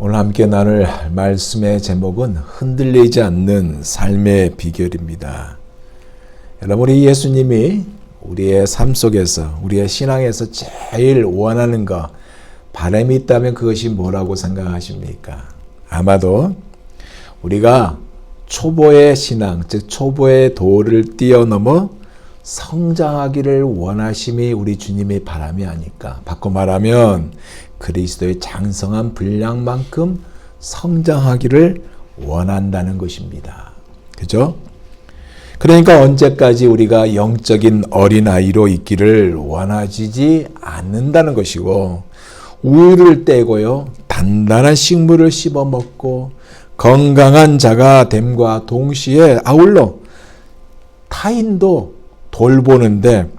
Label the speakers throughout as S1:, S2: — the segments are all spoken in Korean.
S1: 오늘 함께 나눌 말씀의 제목은 흔들리지 않는 삶의 비결입니다. 여러분, 우리 예수님이 우리의 삶 속에서, 우리의 신앙에서 제일 원하는 것, 바람이 있다면 그것이 뭐라고 생각하십니까? 아마도 우리가 초보의 신앙, 즉 초보의 도를 뛰어넘어 성장하기를 원하심이 우리 주님의 바람이 아닐까. 바꿔 말하면 그리스도의 장성한 분량만큼 성장하기를 원한다는 것입니다. 그죠? 그러니까 언제까지 우리가 영적인 어린아이로 있기를 원하지 않는다는 것이고, 우유를 떼고요, 단단한 식물을 씹어 먹고 건강한 자가 됨과 동시에 아울러 타인도 돌보는데,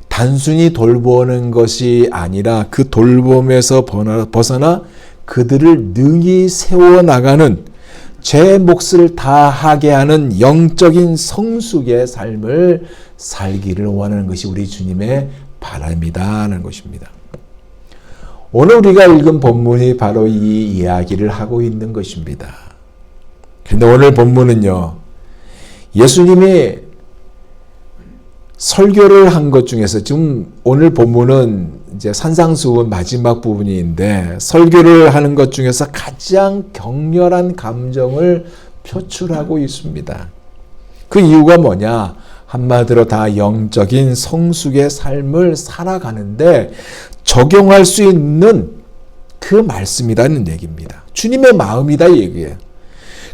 S1: 단순히 돌보는 것이 아니라 그 돌봄에서 벗어나 그들을 능히 세워나가는, 제 몫을 다하게 하는 영적인 성숙의 삶을 살기를 원하는 것이 우리 주님의 바람이다라는 것입니다. 오늘 우리가 읽은 본문이 바로 이 이야기를 하고 있는 것입니다. 그런데 오늘 본문은요, 예수님이 설교를 한 것 중에서, 지금 오늘 본문은 이제 산상수훈 마지막 부분인데, 설교를 하는 것 중에서 가장 격렬한 감정을 표출하고 있습니다. 그 이유가 뭐냐? 한마디로 다 영적인 성숙의 삶을 살아가는데 적용할 수 있는 그 말씀이라는 얘기입니다. 주님의 마음이다 이 얘기예요.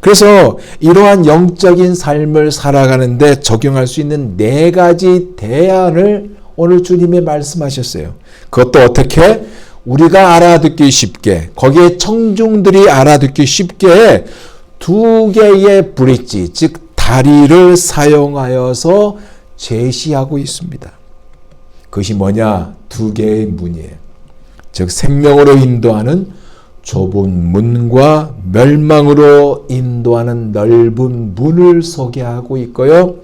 S1: 그래서 이러한 영적인 삶을 살아가는데 적용할 수 있는 4가지 대안을 오늘 주님이 말씀하셨어요. 그것도 어떻게? 우리가 알아듣기 쉽게, 거기에 청중들이 알아듣기 쉽게 2개의 브릿지, 즉 다리를 사용하여서 제시하고 있습니다. 그것이 뭐냐? 2개의 문이에요. 즉 생명으로 인도하는 좁은 문과 멸망으로 인도하는 넓은 문을 소개하고 있고요.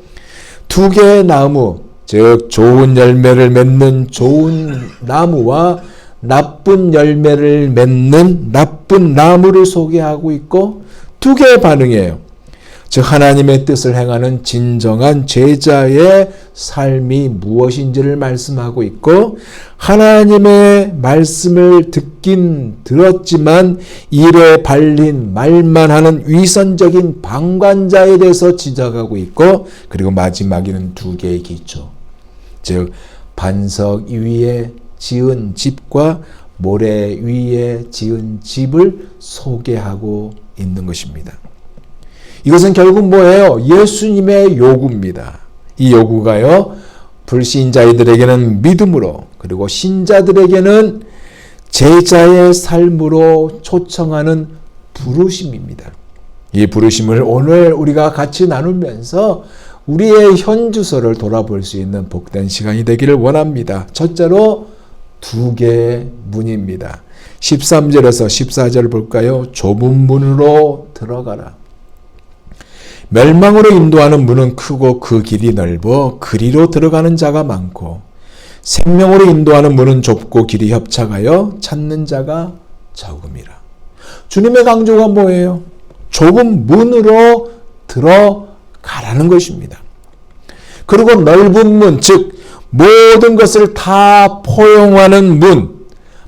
S1: 2개의 나무, 즉 좋은 열매를 맺는 좋은 나무와 나쁜 열매를 맺는 나쁜 나무를 소개하고 있고, 2개의 반응이에요. 즉 하나님의 뜻을 행하는 진정한 제자의 삶이 무엇인지를 말씀하고 있고, 하나님의 말씀을 듣긴 들었지만 일에 발린 말만 하는 위선적인 방관자에 대해서 지적하고 있고, 그리고 마지막에는 2개의 기초, 즉 반석 위에 지은 집과 모래 위에 지은 집을 소개하고 있는 것입니다. 이것은 결국 뭐예요? 예수님의 요구입니다. 이 요구가요, 불신자들에게는 믿음으로, 그리고 신자들에게는 제자의 삶으로 초청하는 부르심입니다. 이 부르심을 오늘 우리가 같이 나누면서 우리의 현주소를 돌아볼 수 있는 복된 시간이 되기를 원합니다. 첫째로 2개의 문입니다. 13절에서 14절 볼까요? 좁은 문으로 들어가라. 멸망으로 인도하는 문은 크고 그 길이 넓어 그리로 들어가는 자가 많고, 생명으로 인도하는 문은 좁고 길이 협착하여 찾는 자가 적음이라. 주님의 강조가 뭐예요? 좁은 문으로 들어가라는 것입니다. 그리고 넓은 문, 즉 모든 것을 다 포용하는 문,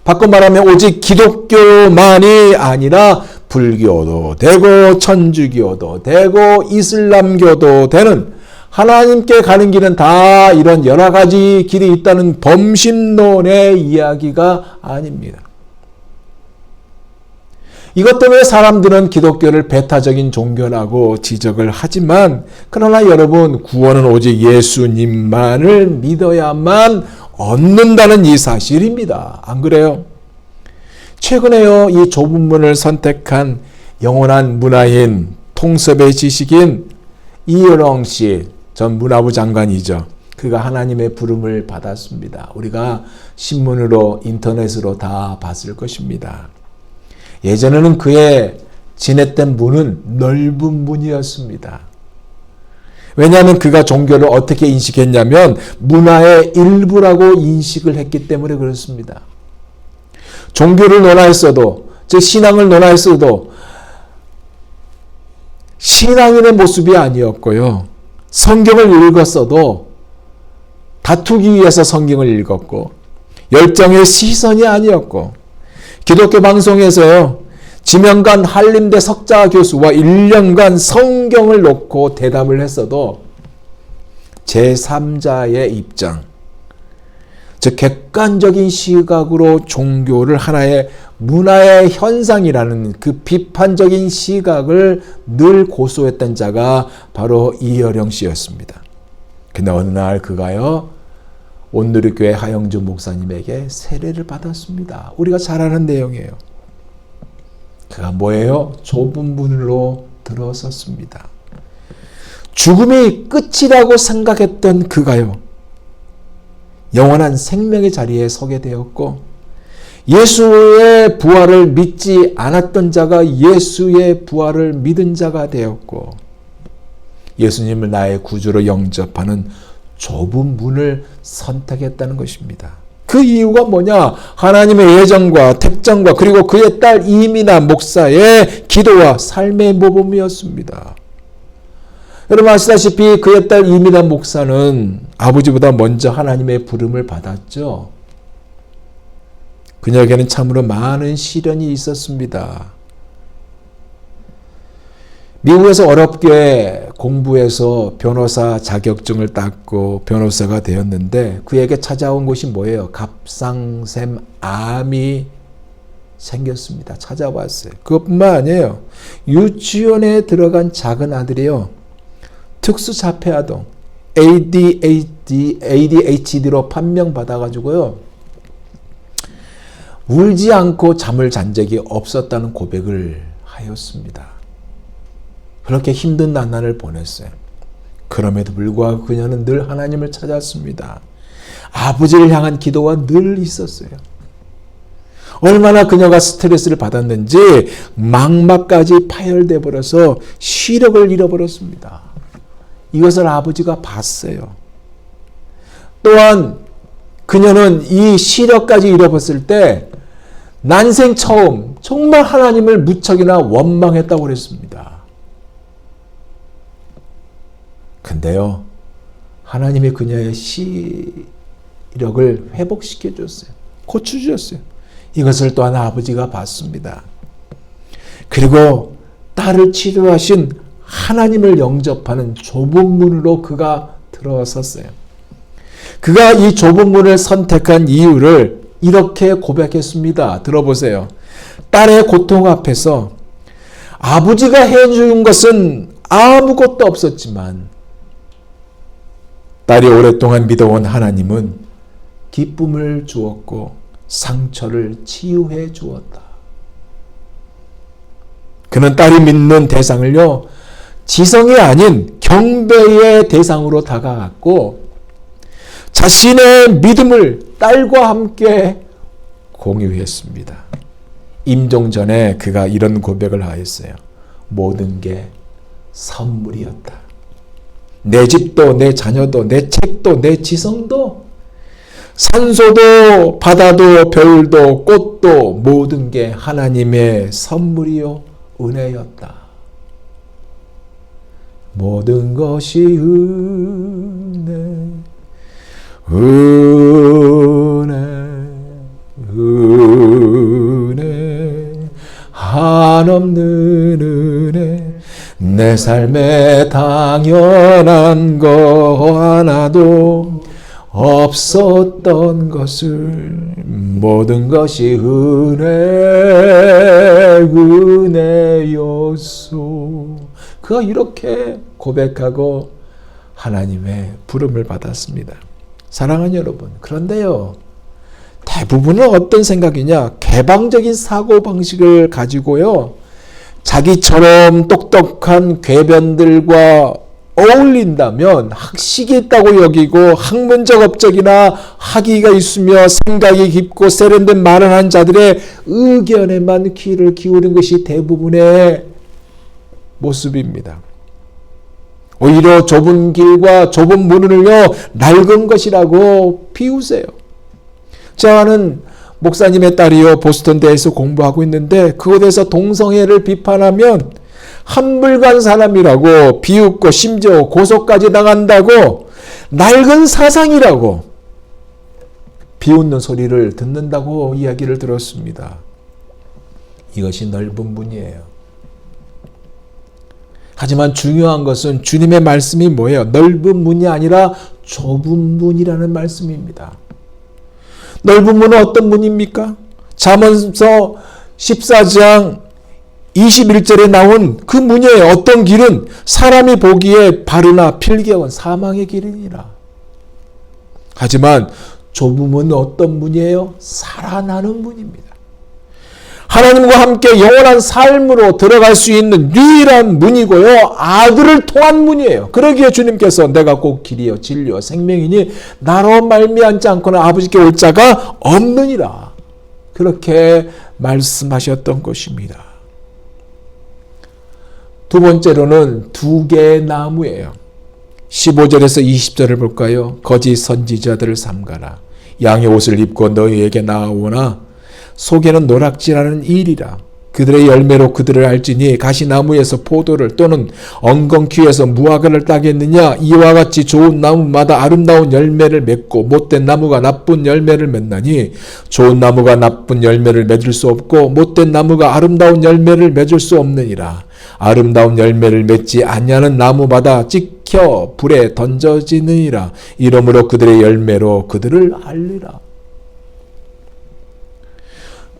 S1: 바꿔 말하면 오직 기독교만이 아니라 불교도 되고 천주교도 되고 이슬람교도 되는, 하나님께 가는 길은 다 이런 여러 가지 길이 있다는 범신론의 이야기가 아닙니다. 이것 때문에 사람들은 기독교를 배타적인 종교라고 지적을 하지만, 그러나 여러분, 구원은 오직 예수님만을 믿어야만 얻는다는 이 사실입니다. 안 그래요? 최근에요, 이 좁은 문을 선택한 영원한 문화인, 통섭의 지식인 이은홍 씨 전 문화부 장관이죠. 그가 하나님의 부름을 받았습니다. 우리가 신문으로, 인터넷으로 다 봤을 것입니다. 예전에는 그의 지냈던 문은 넓은 문이었습니다. 왜냐하면 그가 종교를 어떻게 인식했냐면 문화의 일부라고 인식을 했기 때문에 그렇습니다. 종교를 논하였어도 즉 신앙을 논하였어도 신앙인의 모습이 아니었고요. 성경을 읽었어도 다투기 위해서 성경을 읽었고 열정의 시선이 아니었고 기독교 방송에서요. 지명관 한림대 석자 교수와 1년간 성경을 놓고 대담을 했어도 제3자의 입장, 즉 객관적인 시각으로 종교를 하나의 문화의 현상이라는 그 비판적인 시각을 늘 고수했던 자가 바로 이여령 씨였습니다. 근데 어느 날 그가요, 온누리교회 하영주 목사님에게 세례를 받았습니다. 우리가 잘 아는 내용이에요. 그가 뭐예요? 좁은 문으로 들어섰습니다. 죽음이 끝이라고 생각했던 그가요, 영원한 생명의 자리에 서게 되었고, 예수의 부활을 믿지 않았던 자가 예수의 부활을 믿은 자가 되었고, 예수님을 나의 구주로 영접하는 좁은 문을 선택했다는 것입니다. 그 이유가 뭐냐? 하나님의 예정과 택정과 그리고 그의 딸 이민아 목사의 기도와 삶의 모범이었습니다. 여러분 아시다시피 그의 딸 이민아 목사는 아버지보다 먼저 하나님의 부름을 받았죠. 그녀에게는 참으로 많은 시련이 있었습니다. 미국에서 어렵게 공부해서 변호사 자격증을 땄고 변호사가 되었는데 그에게 찾아온 것이 뭐예요? 갑상샘 암이 생겼습니다. 찾아왔어요. 그것뿐만 아니에요. 유치원에 들어간 작은 아들이요, 특수자폐아동 ADHD로 판명받아가지고요, 울지 않고 잠을 잔 적이 없었다는 고백을 하였습니다. 그렇게 힘든 난난을 보냈어요. 그럼에도 불구하고 그녀는 늘 하나님을 찾았습니다. 아버지를 향한 기도가 늘 있었어요. 얼마나 그녀가 스트레스를 받았는지 망막까지 파열돼 버려서 시력을 잃어버렸습니다. 이것을 아버지가 봤어요. 또한 그녀는 이 시력까지 잃어버렸을 때 난생 처음 정말 하나님을 무척이나 원망했다고 그랬습니다. 근데요, 하나님이 그녀의 시력을 회복시켜 줬어요. 고쳐주셨어요. 이것을 또한 아버지가 봤습니다. 그리고 딸을 치료하신 하나님을 영접하는 좁은 문으로 그가 들어섰어요. 그가 이 좁은 문을 선택한 이유를 이렇게 고백했습니다. 들어보세요. 딸의 고통 앞에서 아버지가 해준 것은 아무것도 없었지만 딸이 오랫동안 믿어온 하나님은 기쁨을 주었고 상처를 치유해 주었다. 그는 딸이 믿는 대상을요, 지성이 아닌 경배의 대상으로 다가갔고 자신의 믿음을 딸과 함께 공유했습니다. 임종 전에 그가 이런 고백을 하였어요. 모든 게 선물이었다. 내 집도, 내 자녀도, 내 책도, 내 지성도, 산소도, 바다도, 별도, 꽃도 모든 게 하나님의 선물이요 은혜였다. 모든 것이 은혜, 은혜, 은혜, 한없는 은혜, 내 삶에 당연한 거 하나도 없었던 것을 모든 것이 은혜였소. 그가 이렇게 고백하고 하나님의 부름을 받았습니다. 사랑하는 여러분, 그런데요, 대부분은 어떤 생각이냐? 개방적인 사고방식을 가지고요, 자기처럼 똑똑한 궤변들과 어울린다면 학식이 있다고 여기고 학문적 업적이나 학위가 있으며 생각이 깊고 세련된 말을 한 자들의 의견에만 귀를 기울인 것이 대부분의 모습입니다. 오히려 좁은 길과 좁은 문을요 낡은 것이라고 비우세요. 제가 아는 목사님의 딸이요 보스턴대에서 공부하고 있는데 그곳에서 동성애를 비판하면 한물간 사람이라고 비웃고 심지어 고소까지 당한다고 낡은 사상이라고 비웃는 소리를 듣는다고 이야기를 들었습니다. 이것이 넓은 문이에요. 하지만 중요한 것은 주님의 말씀이 뭐예요? 넓은 문이 아니라 좁은 문이라는 말씀입니다. 넓은 문은 어떤 문입니까? 잠언서 14장 21절에 나온 그 문이에요. 어떤 길은 사람이 보기에 바르나 필경은 사망의 길이니라. 하지만 좁은 문은 어떤 문이에요? 살아나는 문입니다. 하나님과 함께 영원한 삶으로 들어갈 수 있는 유일한 문이고요. 아들을 통한 문이에요. 그러기에 주님께서 내가 곧 길이요 진리요 생명이니 나로 말미암지 않고는 아버지께 올 자가 없느니라. 그렇게 말씀하셨던 것입니다. 두 번째로는 두 개의 나무예요. 15절에서 20절을 볼까요? 거짓 선지자들을 삼가라. 양의 옷을 입고 너희에게 나아오나 속에는 노락질하는 일이라. 그들의 열매로 그들을 알지니 가시나무에서 포도를 또는 엉겅퀴에서 무화과를 따겠느냐. 이와 같이 좋은 나무마다 아름다운 열매를 맺고 못된 나무가 나쁜 열매를 맺나니 좋은 나무가 나쁜 열매를 맺을 수 없고 못된 나무가 아름다운 열매를 맺을 수 없느니라. 아름다운 열매를 맺지 아니하는 나무마다 찍혀 불에 던져지느니라. 이러므로 그들의 열매로 그들을 알리라.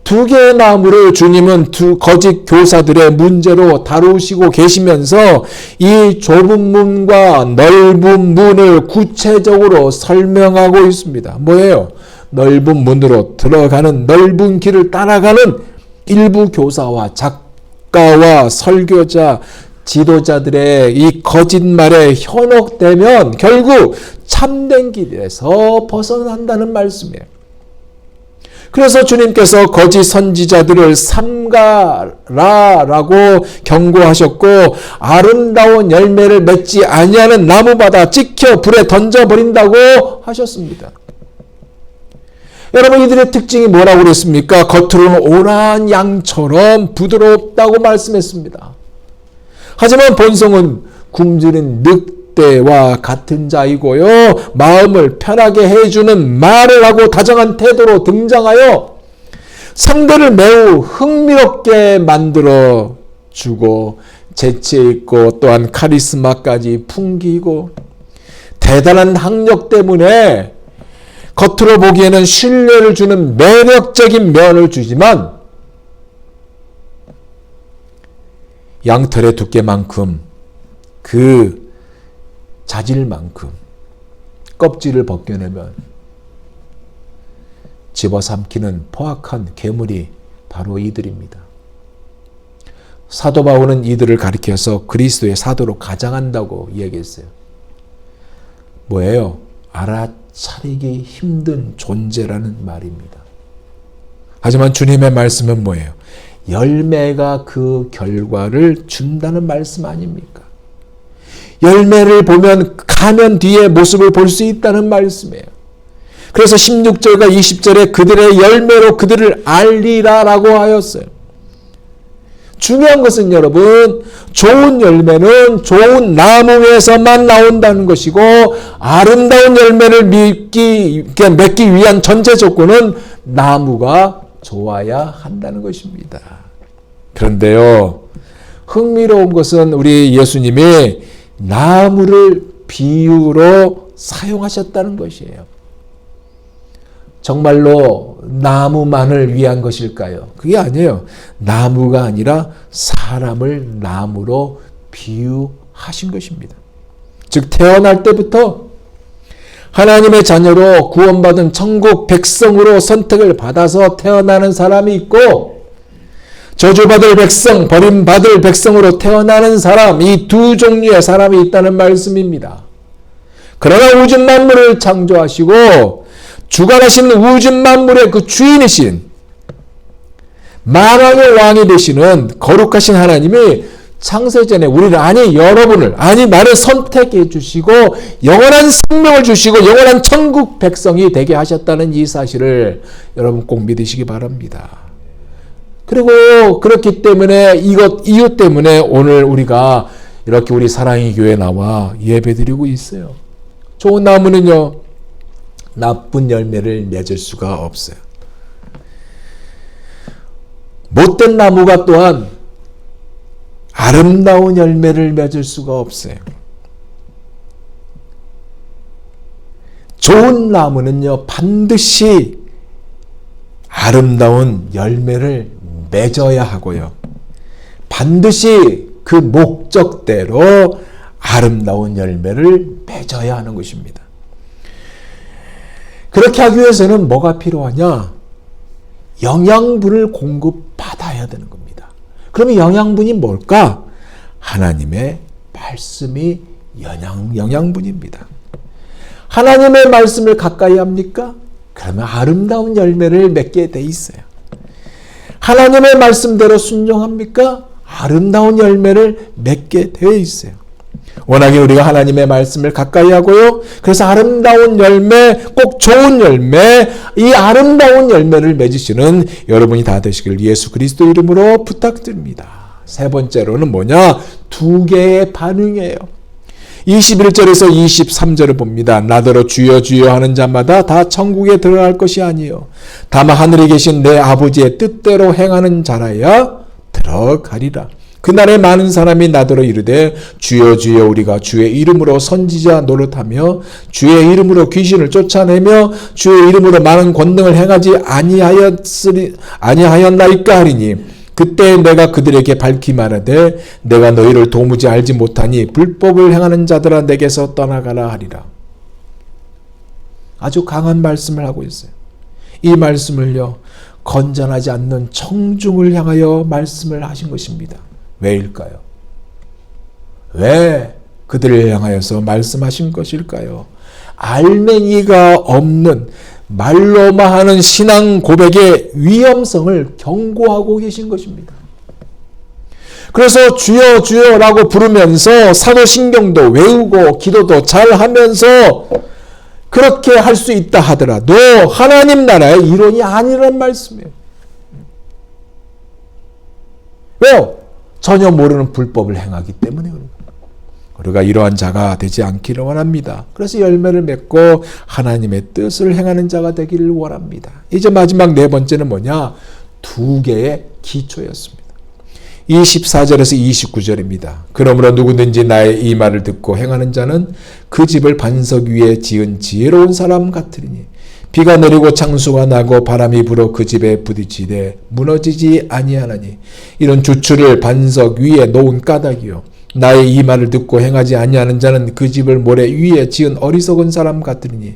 S1: 두 개의 나무를 주님은 두 거짓 교사들의 문제로 다루시고 계시면서 이 좁은 문과 넓은 문을 구체적으로 설명하고 있습니다. 뭐예요? 넓은 문으로 들어가는 넓은 길을 따라가는 일부 교사와 작가와 설교자, 지도자들의 이 거짓말에 현혹되면 결국 참된 길에서 벗어난다는 말씀이에요. 그래서 주님께서 거짓 선지자들을 삼가라라고 경고하셨고 아름다운 열매를 맺지 아니하는 나무마다 찍혀 불에 던져버린다고 하셨습니다. 여러분 이들의 특징이 뭐라고 그랬습니까? 겉으로는 온화한 양처럼 부드럽다고 말씀했습니다. 하지만 본성은 굶주린 늑대와 같은 자이고요. 마음을 편하게 해주는 말을 하고 다정한 태도로 등장하여 상대를 매우 흥미롭게 만들어 주고 재치있고 또한 카리스마까지 풍기고 대단한 학력 때문에 겉으로 보기에는 신뢰를 주는 매력적인 면을 주지만 양털의 두께만큼 그 자질만큼 껍질을 벗겨내면 집어삼키는 포악한 괴물이 바로 이들입니다. 사도 바울은 이들을 가리켜서 그리스도의 사도로 가장한다고 이야기했어요. 뭐예요? 알아차리기 힘든 존재라는 말입니다. 하지만 주님의 말씀은 뭐예요? 열매가 그 결과를 준다는 말씀 아닙니까? 열매를 보면 가면 뒤에 모습을 볼 수 있다는 말씀이에요. 그래서 16절과 20절에 그들의 열매로 그들을 알리라라고 하였어요. 중요한 것은 여러분, 좋은 열매는 좋은 나무에서만 나온다는 것이고 아름다운 열매를 맺기 위한 전제 조건은 나무가 좋아야 한다는 것입니다. 그런데요, 흥미로운 것은 우리 예수님이 나무를 비유로 사용하셨다는 것이에요. 정말로 나무만을 위한 것일까요? 그게 아니에요. 나무가 아니라 사람을 나무로 비유하신 것입니다. 즉 태어날 때부터 하나님의 자녀로 구원받은 천국 백성으로 선택을 받아서 태어나는 사람이 있고 저주받을 백성, 버림받을 백성으로 태어나는 사람, 이 두 종류의 사람이 있다는 말씀입니다. 그러나 우주 만물을 창조하시고 주관하시는 우주 만물의 그 주인이신 만왕의 왕이 되시는 거룩하신 하나님이 창세전에 우리를, 아니 여러분을, 아니 나를 선택해 주시고 영원한 생명을 주시고 영원한 천국 백성이 되게 하셨다는 이 사실을 여러분 꼭 믿으시기 바랍니다. 그리고 그렇기 때문에 이유 때문에 오늘 우리가 이렇게 우리 사랑의 교회에 나와 예배드리고 있어요. 좋은 나무는요, 나쁜 열매를 맺을 수가 없어요. 못된 나무가 또한 아름다운 열매를 맺을 수가 없어요. 좋은 나무는요, 반드시 아름다운 열매를 맺어야 하고요. 반드시 그 목적대로 아름다운 열매를 맺어야 하는 것입니다. 그렇게 하기 위해서는 뭐가 필요하냐? 영양분을 공급받아야 되는 겁니다. 그러면 영양분이 뭘까? 하나님의 말씀이 영양분입니다. 하나님의 말씀을 가까이 합니까? 그러면 아름다운 열매를 맺게 돼 있어요. 하나님의 말씀대로 순종합니까? 아름다운 열매를 맺게 되어 있어요. 워낙에 우리가 하나님의 말씀을 가까이 하고요. 그래서 아름다운 열매, 꼭 좋은 열매, 이 아름다운 열매를 맺으시는 여러분이 다 되시길 예수 그리스도 이름으로 부탁드립니다. 세 번째로는 뭐냐? 두 개의 반응이에요. 21절에서 23절을 봅니다. 나더러 주여 주여 하는 자마다 다 천국에 들어갈 것이 아니요 다만 하늘에 계신 내 아버지의 뜻대로 행하는 자라야 들어가리라. 그날에 많은 사람이 나더러 이르되 주여 주여 우리가 주의 이름으로 선지자 노릇하며 주의 이름으로 귀신을 쫓아내며 주의 이름으로 많은 권능을 행하지 아니하였나이까 하리니 그때 내가 그들에게 밝히 말하되 내가 너희를 도무지 알지 못하니 불법을 행하는 자들아 내게서 떠나가라 하리라. 아주 강한 말씀을 하고 있어요. 이 말씀을요, 건전하지 않는 청중을 향하여 말씀을 하신 것입니다. 왜일까요? 왜 그들을 향하여서 말씀하신 것일까요? 알맹이가 없는 말로만 하는 신앙 고백의 위험성을 경고하고 계신 것입니다. 그래서 주여 주여라고 부르면서 사도신경도 외우고 기도도 잘 하면서 그렇게 할 수 있다 하더라도 하나님 나라의 일원이 아니란 말씀이에요. 왜요? 전혀 모르는 불법을 행하기 때문에 그렇습니다. 우리가 이러한 자가 되지 않기를 원합니다. 그래서 열매를 맺고 하나님의 뜻을 행하는 자가 되기를 원합니다. 이제 마지막 네 번째는 뭐냐? 두 개의 기초였습니다. 24절에서 29절입니다. 그러므로 누구든지 나의 이 말을 듣고 행하는 자는 그 집을 반석 위에 지은 지혜로운 사람 같으리니 비가 내리고 창수가 나고 바람이 불어 그 집에 부딪히되 무너지지 아니하나니 이런 주추를 반석 위에 놓은 까닭이요 나의 이 말을 듣고 행하지 아니하는 자는 그 집을 모래 위에 지은 어리석은 사람 같으니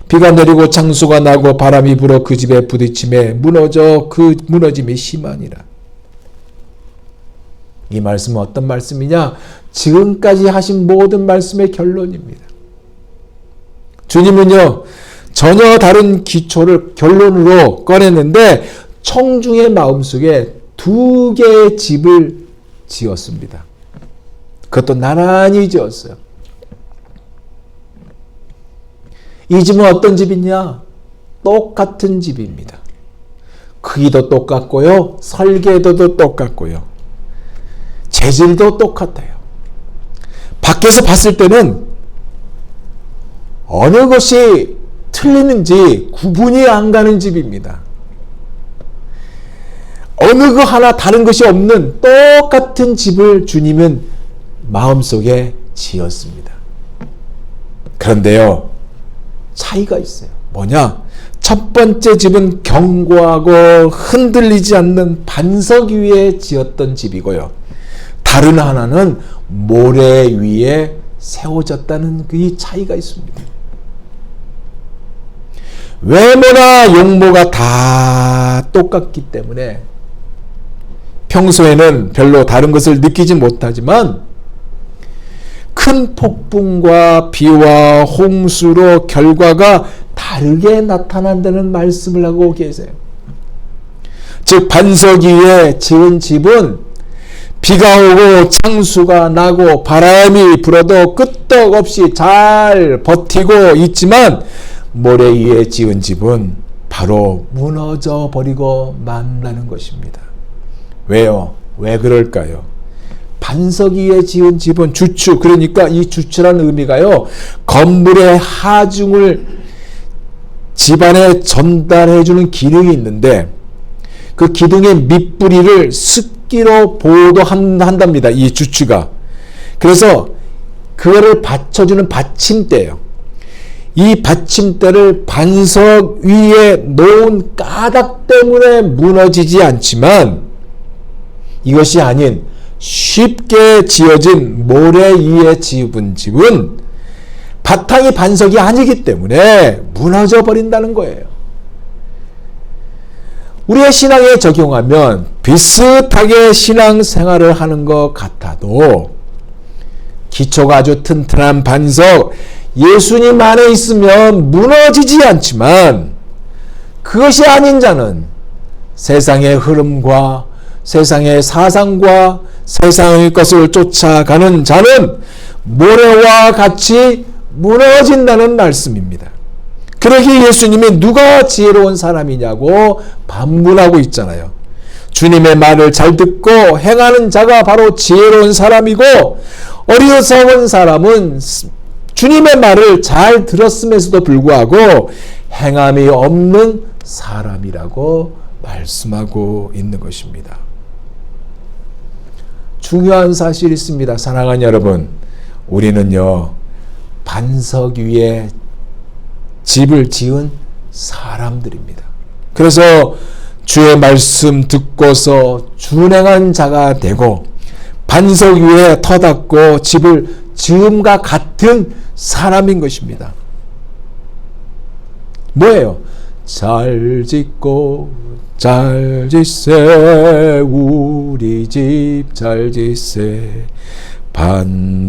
S1: 비가 내리고 창수가 나고 바람이 불어 그 집에 부딪힘에 무너져 그 무너짐이 심하니라. 이 말씀은 어떤 말씀이냐? 지금까지 하신 모든 말씀의 결론입니다. 주님은요, 전혀 다른 기초를 결론으로 꺼냈는데 청중의 마음속에 두 개의 집을 지었습니다. 그것도 나란히 지었어요. 이 집은 어떤 집이냐? 똑같은 집입니다. 크기도 똑같고요. 설계도도 똑같고요. 재질도 똑같아요. 밖에서 봤을 때는 어느 것이 틀리는지 구분이 안 가는 집입니다. 어느 거 하나 다른 것이 없는 똑같은 집을 주님은 마음속에 지었습니다. 그런데요, 차이가 있어요. 뭐냐? 첫 번째 집은 견고하고 흔들리지 않는 반석 위에 지었던 집이고요. 다른 하나는 모래 위에 세워졌다는 그 차이가 있습니다. 외모나 용모가 다 똑같기 때문에 평소에는 별로 다른 것을 느끼지 못하지만 큰 폭풍과 비와 홍수로 결과가 다르게 나타난다는 말씀을 하고 계세요. 즉 반석 위에 지은 집은 비가 오고 창수가 나고 바람이 불어도 끄떡없이 잘 버티고 있지만 모래 위에 지은 집은 바로 무너져 버리고 만다는 것입니다. 왜요? 왜 그럴까요? 반석 위에 지은 집은 주추, 그러니까 이 주추라는 의미가요, 건물의 하중을 집안에 전달해주는 기능이 있는데 그 기둥의 밑뿌리를 습기로 보호한답니다. 이 주추가. 그래서 그거를 받쳐주는 받침대예요. 이 받침대를 반석 위에 놓은 까닭 때문에 무너지지 않지만 이것이 아닌 쉽게 지어진 모래 위에 지은 집은 바탕이 반석이 아니기 때문에 무너져 버린다는 거예요. 우리의 신앙에 적용하면 비슷하게 신앙생활을 하는 것 같아도 기초가 아주 튼튼한 반석, 예수님 안에 있으면 무너지지 않지만 그것이 아닌 자는 세상의 흐름과 세상의 사상과 세상의 것을 쫓아가는 자는 모래와 같이 무너진다는 말씀입니다. 그러기에 예수님이 누가 지혜로운 사람이냐고 반문하고 있잖아요. 주님의 말을 잘 듣고 행하는 자가 바로 지혜로운 사람이고 어리석은 사람은 주님의 말을 잘 들었음에도 불구하고 행함이 없는 사람이라고 말씀하고 있는 것입니다. 중요한 사실이 있습니다. 사랑하는 여러분, 우리는요 반석 위에 집을 지은 사람들입니다. 그래서 주의 말씀 듣고서 준행한 자가 되고 반석 위에 터닫고 집을 지음과 같은 사람인 것입니다. 뭐예요? 잘 짓고 잘 짓세 우리 집 잘 짓세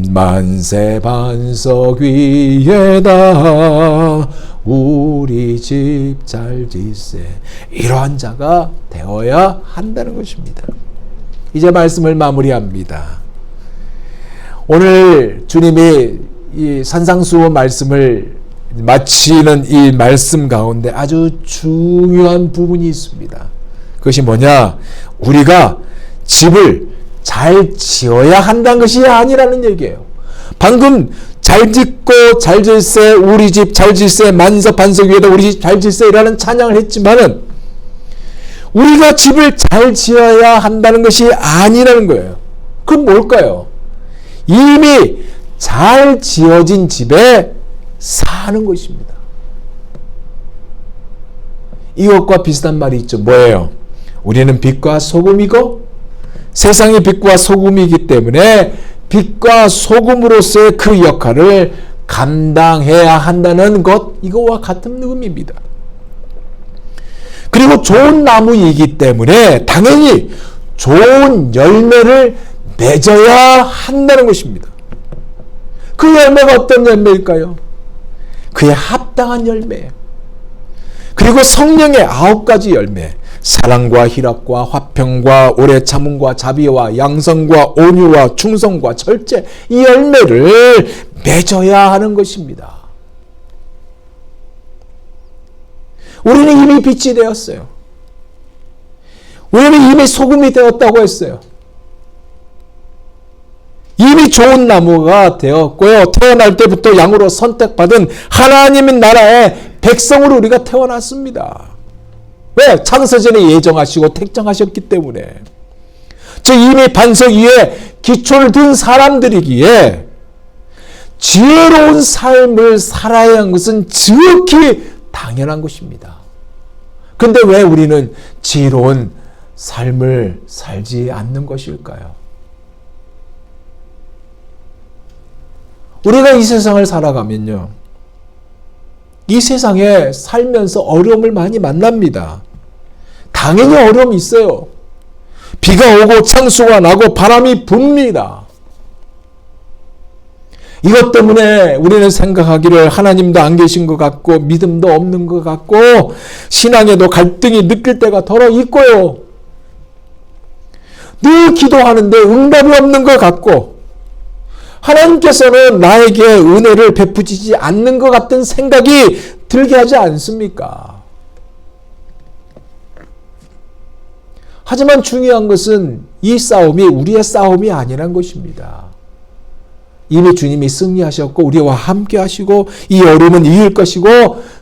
S1: 만세 반석 위에다 우리 집 잘 짓세. 이러한 자가 되어야 한다는 것입니다. 이제 말씀을 마무리합니다. 오늘 주님이 이 산상수훈 말씀을 마치는 이 말씀 가운데 아주 중요한 부분이 있습니다. 그것이 뭐냐? 우리가 집을 잘 지어야 한다는 것이 아니라는 얘기예요. 방금 잘 짓고 잘 질세 우리 집 잘 질세 만석 반석 위에다 우리 집 잘 질세 이라는 찬양을 했지만은 우리가 집을 잘 지어야 한다는 것이 아니라는 거예요. 그럼 뭘까요? 이미 잘 지어진 집에 사는 것입니다. 이것과 비슷한 말이 있죠. 뭐예요? 우리는 빛과 소금이고 세상의 빛과 소금이기 때문에 빛과 소금으로서의 그 역할을 감당해야 한다는 것, 이거와 같은 의미입니다. 그리고 좋은 나무이기 때문에 당연히 좋은 열매를 맺어야 한다는 것입니다. 그 열매가 어떤 열매일까요? 그에 합당한 열매. 그리고 성령의 9가지 열매. 사랑과 희락과 화평과 오래 참음과 자비와 양성과 온유와 충성과 절제. 이 열매를 맺어야 하는 것입니다. 우리는 이미 빛이 되었어요. 우리는 이미 소금이 되었다고 했어요. 이미 좋은 나무가 되었고요. 태어날 때부터 양으로 선택받은 하나님의 나라의 백성으로 우리가 태어났습니다. 왜? 창세전에 예정하시고 택정하셨기 때문에. 즉 이미 반석 위에 기초를 둔 사람들이기에 지혜로운 삶을 살아야 하는 것은 지극히 당연한 것입니다. 근데 왜 우리는 지혜로운 삶을 살지 않는 것일까요? 우리가 이 세상을 살아가면요, 이 세상에 살면서 어려움을 많이 만납니다. 당연히 어려움이 있어요. 비가 오고 창수가 나고 바람이 붑니다. 이것 때문에 우리는 생각하기를 하나님도 안 계신 것 같고 믿음도 없는 것 같고 신앙에도 갈등이 느낄 때가 더러 있고요. 늘 기도하는데 응답이 없는 것 같고 하나님께서는 나에게 은혜를 베푸시지 않는 것 같은 생각이 들게 하지 않습니까? 하지만 중요한 것은 이 싸움이 우리의 싸움이 아니란 것입니다. 이미 주님이 승리하셨고 우리와 함께 하시고 이 어려움은 이길 것이고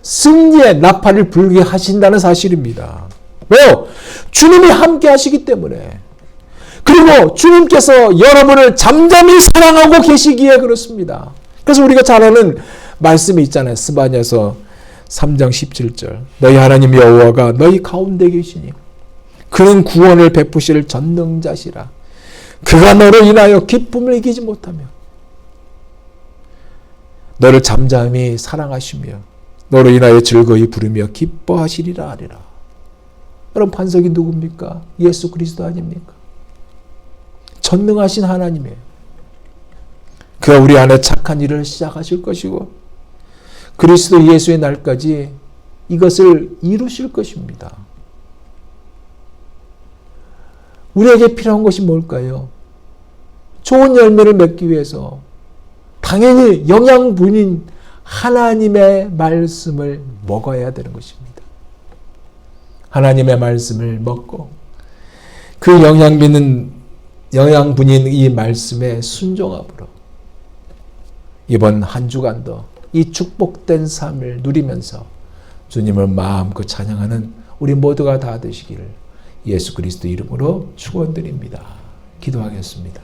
S1: 승리의 나팔을 불게 하신다는 사실입니다. 왜요? 주님이 함께 하시기 때문에. 그리고 주님께서 여러분을 잠잠히 사랑하고 계시기에 그렇습니다. 그래서 우리가 잘 아는 말씀이 있잖아요. 스바냐서 3장 17절. 너희 하나님 여호와가 너희 가운데 계시니 그는 구원을 베푸실 전능자시라. 그가 너로 인하여 기쁨을 이기지 못하며 너를 잠잠히 사랑하시며 너로 인하여 즐거이 부르며 기뻐하시리라 하리라. 여러분 반석이 누굽니까? 예수 그리스도 아닙니까? 전능하신 하나님이에요. 그가 우리 안에 착한 일을 시작하실 것이고 그리스도 예수의 날까지 이것을 이루실 것입니다. 우리에게 필요한 것이 뭘까요? 좋은 열매를 맺기 위해서 당연히 영양분인 하나님의 말씀을 먹어야 되는 것입니다. 하나님의 말씀을 먹고 그 영양분인 이 말씀에 순종함으로 이번 한 주간도 이 축복된 삶을 누리면서 주님을 마음껏 찬양하는 우리 모두가 다 되시기를 예수 그리스도 이름으로 축원드립니다. 기도하겠습니다.